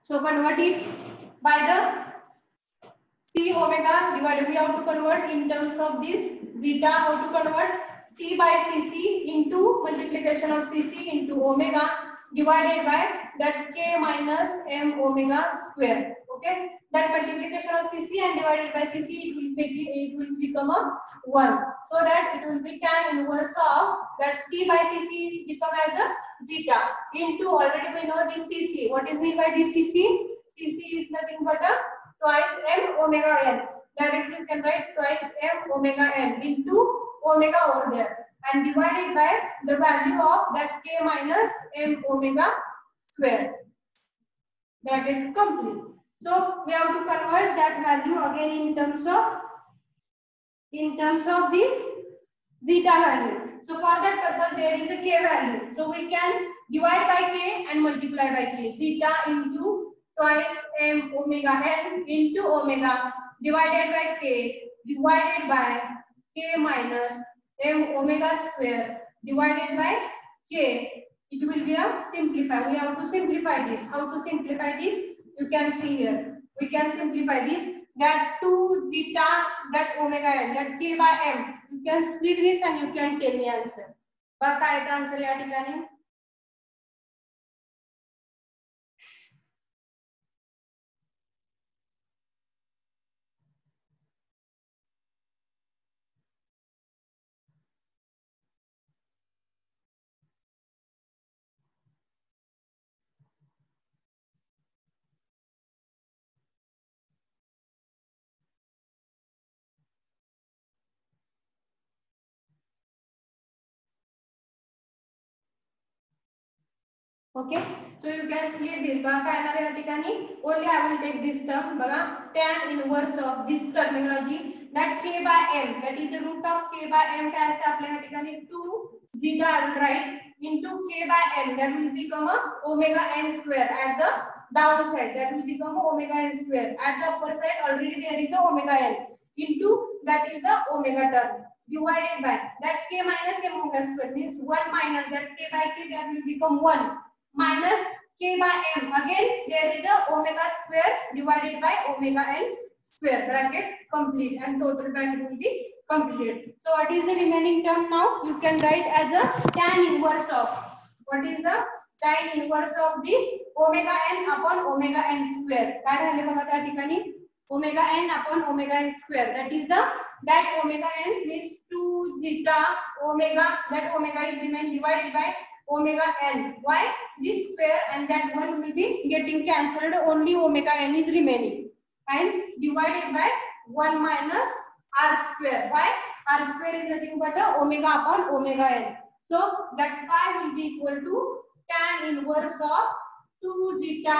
So convert it by the C omega divided. We have to convert in terms of this zeta. How to convert? C by Cc into multiplication of Cc into omega divided by that K minus M omega square. Okay, that multiplication of Cc and divided by Cc, it will become a 1. So that it will be tan inverse of that C by Cc is become as a zeta into, already we know this Cc. What is meant by this Cc? Cc is nothing but a twice M omega n. Directly you can write twice M omega n into omega over there and divided by the value of that K minus M omega square. That is complete. So we have to convert that value again in terms of this zeta value. So for that purpose there is a K value. So we can divide by K and multiply by K. Zeta into twice M omega n into omega divided by K divided by K minus M omega square divided by K. It will be a simplify. We have to simplify this. How to simplify this? You can see here. We can simplify this. That 2 zeta, that omega n, that K by M. You can split this and you can tell me answer. बघा काय आहे answer या ठिकाणी? Okay, so you can split this. बघा काय येणार या ठिकाणी? Only I will take this term. बघा tan inverse of this terminology, that K by M, that is the root of K by M काय असते आपल्या या ठिकाणी? 2 zeta I will write into K by M, that will become a omega n square at the downside. That will become a omega n square. At the upper side already there is a omega n into, that is the omega term, divided by that K minus M omega square means 1 minus that K by K, that will become 1 minus K by M. Again there is a omega square divided by omega n square. Bracket complete and total bracket will be completed. So what is the remaining term now? You can write as a tan inverse of. What is the tan inverse of this? Omega n upon omega n square. काय राहिले बघा त्या ठिकाणी? Omega n upon omega n square. That is the, that omega n is 2 zeta omega. That omega is remain divided by omega n. Why? This square and that one will be getting cancelled. Only omega n is remaining and divided by 1 minus r square. Why? R square is nothing but a omega upon omega n. So that 5 will be equal to tan inverse of 2 zeta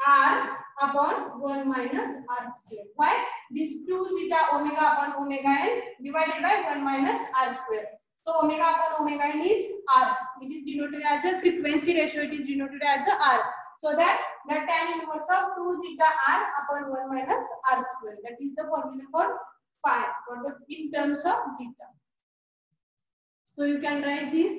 r upon 1 minus r square. Why? This 2 zeta omega upon omega n divided by 1 minus r square. So omega upon omega n is r. It is denoted as a frequency ratio. It is denoted as a r. So that the tan inverse of 2 zeta r upon 1 minus r square. That is the formula for phi, for the in terms of zeta. So you can write this.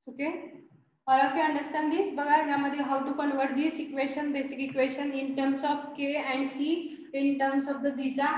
Okay, all of you understand this? बघा यामध्ये how to convert this equation, basic equation in terms of K and C in terms of the zeta.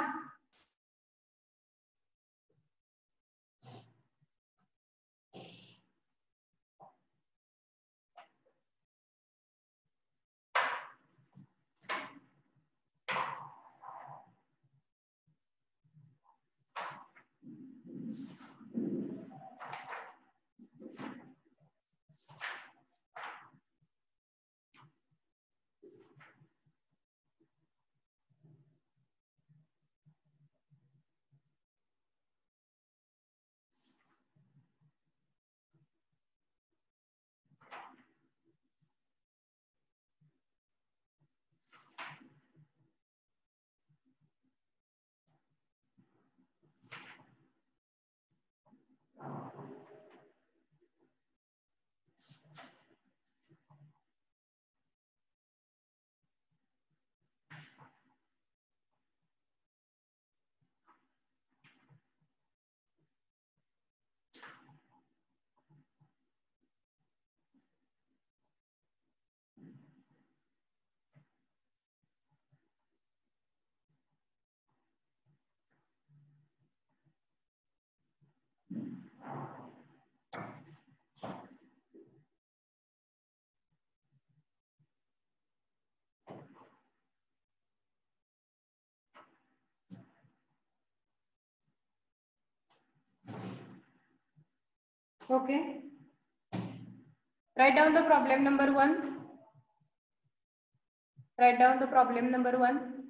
Okay. Write down the problem number 1. Write down the problem number 1.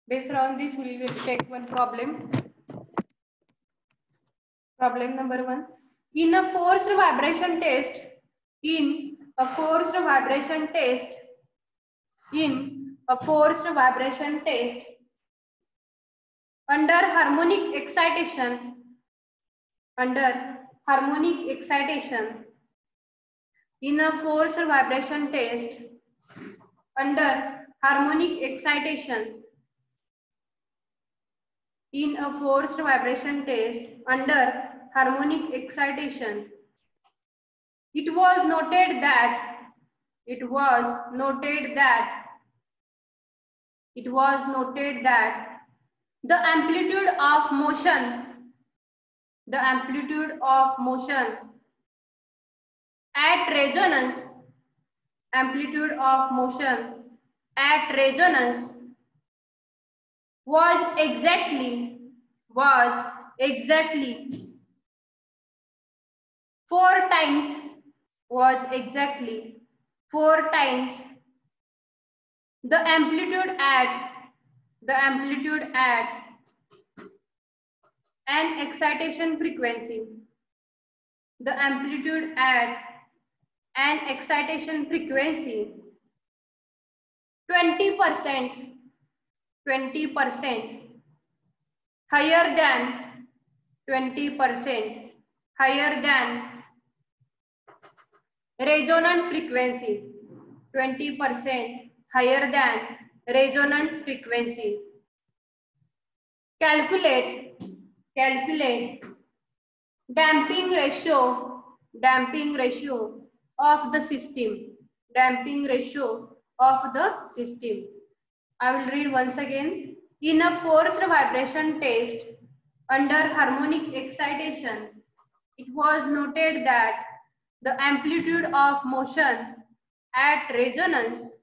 Based on this, we will take one problem. Problem number 1. In a forced vibration test, in a forced vibration test, under harmonic excitation, in a forced vibration test, under harmonic excitation, in a forced vibration test, under harmonic excitation, it was noted that the amplitude of motion at resonance was exactly 4 times the amplitude at an excitation frequency. The amplitude at an excitation frequency 20% higher than 20% higher than resonant frequency, 20% higher than resonant frequency. Calculate damping ratio of the system. I will read once again. In a forced vibration test under harmonic excitation, it was noted that the amplitude of motion at resonance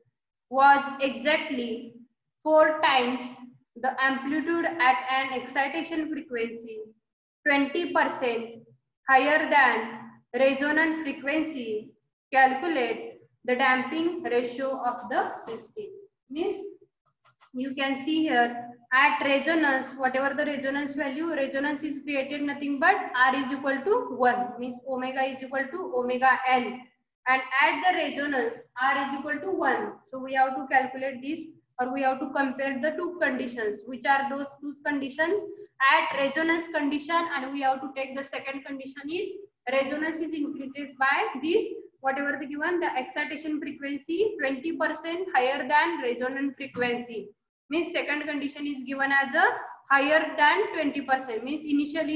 was exactly 4 times the amplitude at an excitation frequency 20% higher than resonant frequency. Calculate the damping ratio of the system. Means you can see here at resonance, whatever the resonance value, resonance is created nothing but R is equal to 1, means omega is equal to omega n, and at the resonance R is equal to 1. So we have to calculate this, or we have to compare the two conditions. Which are those two conditions? At resonance condition, and we have to take the second condition is resonance is increases by this, whatever the given, the excitation frequency 20% higher than resonant frequency. Means second condition is given as a higher than 20%. Means initial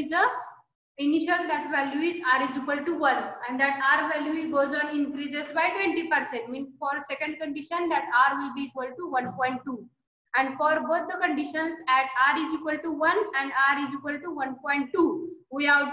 that value is R is equal to 1, and that R value goes on increases by 20%. Means for second condition that R will be equal to 1.2. And for both the conditions at R is equal to 1 and R is equal to 1.2, we have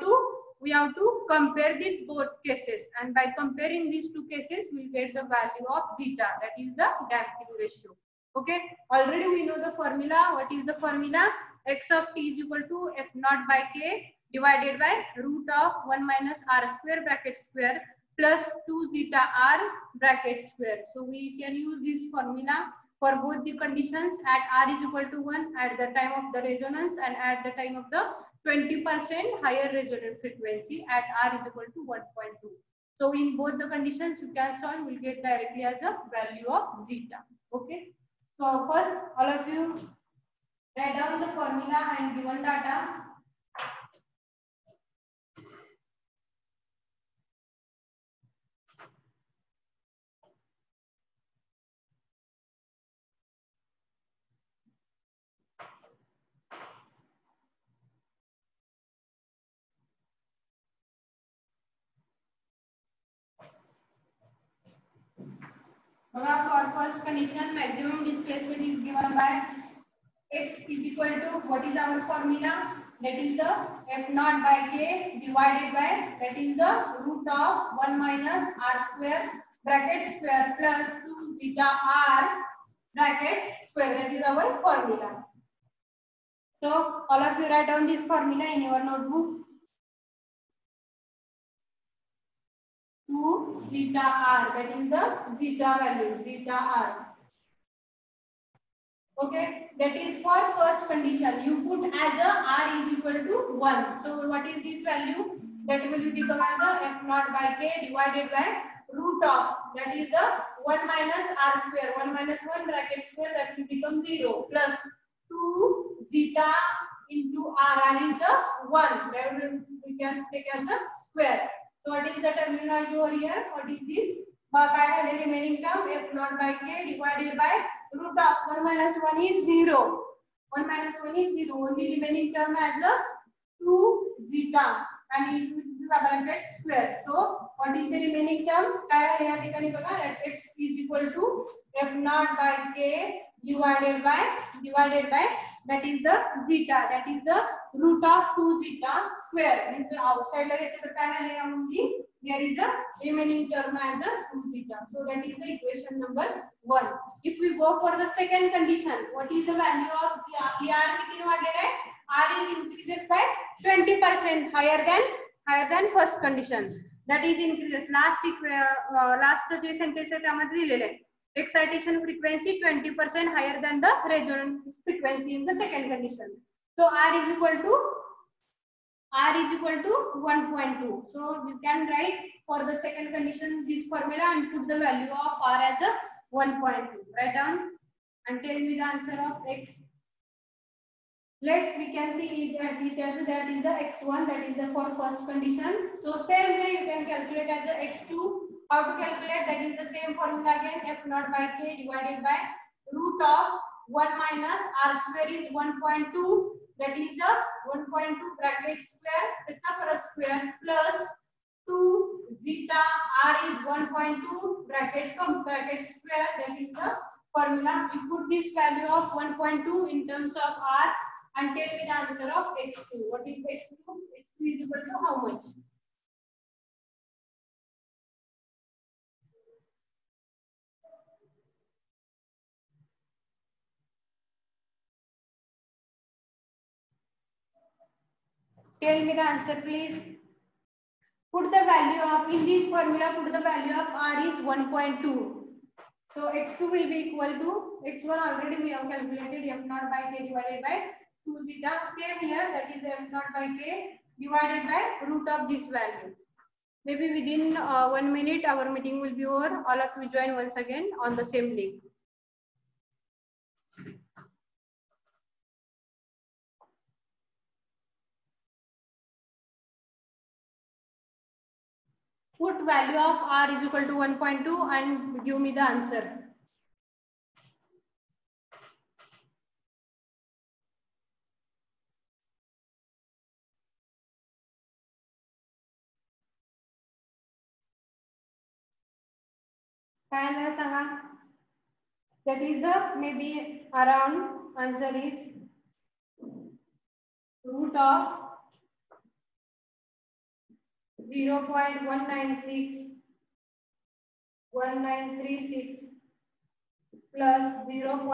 to compare the both cases, and by comparing these two cases we will get the value of zeta, that is the damping ratio. Okay, already we know the formula. What is the formula? X of t is equal to f naught by k divided by root of 1 minus r square bracket square plus 2 zeta r bracket square. So we can use this formula for both the conditions at r is equal to 1 at the time of the resonance and at the time of the 20% higher resonant frequency at r is equal to 1.2. So in both the conditions you can solve, will get directly as a value of zeta. Okay. So first all of you write down the formula and given data. For first condition, maximum displacement is given by x is equal to, what is our formula? That is the f naught by k divided by, that is the root of 1 minus r square bracket square plus 2 zeta r bracket square. That is our formula. So all of you write down this formula in your notebook. to zeta r, that is the zeta value, zeta r. Okay, that is for first condition. You put as a r is equal to 1. So what is this value? That will become as a f naught by k divided by root of, that is the 1 minus r square, 1 minus 1 bracket square, that will become 0, plus 2 zeta into r is the 1, that will we can take as a square. So what is the terminology over here? What is this? The remaining term f naught by k divided by root of 1 minus 1 is 0. 1 minus 1 is 0. Only remaining term as a 2 zeta and it will be bracket square. So what is the remaining term? That x is equal to f naught by k divided by that is the zeta, that is the root of 2 zeta square. Means outside there is a remaining term as a 2 zeta. So that is the equation number 1. If we go for the second condition, what is the value of r is increases by 20% higher than first condition. That is increases. Last J sentence आहे त्यामध्ये दिलेले आहे. Excitation frequency 20% higher than the resonance frequency in the second condition. So r is equal to 1.2. So you can write for the second condition this formula and put the value of r as a 1.2. Write down and tell me the answer of x. We can see that that is the x1, that is the for first condition. So same way you can calculate as the x2. How to calculate? That is the same formula again, f naught by k divided by root of 1 minus r square is 1.2. That is the 1.2 bracket square, that's a square, plus 2 zeta r is 1.2 bracket square, that is the formula. You put this value of 1.2 in terms of r and tell me the answer of x2. What is x2? x2 is equal to how much? Tell me the answer, please. Put the value of, in this formula, put the value of r is 1.2. So x2 will be equal to, x1 already we have calculated, f naught by k divided by 2 zeta. Same here, that is f naught by k divided by root of this value. Maybe within 1 minute our meeting will be over. All of you join once again on the same link. Put value of r is equal to 1.2 and give me the answer. That is the maybe around answer is root of 0.196 1936 plus 0.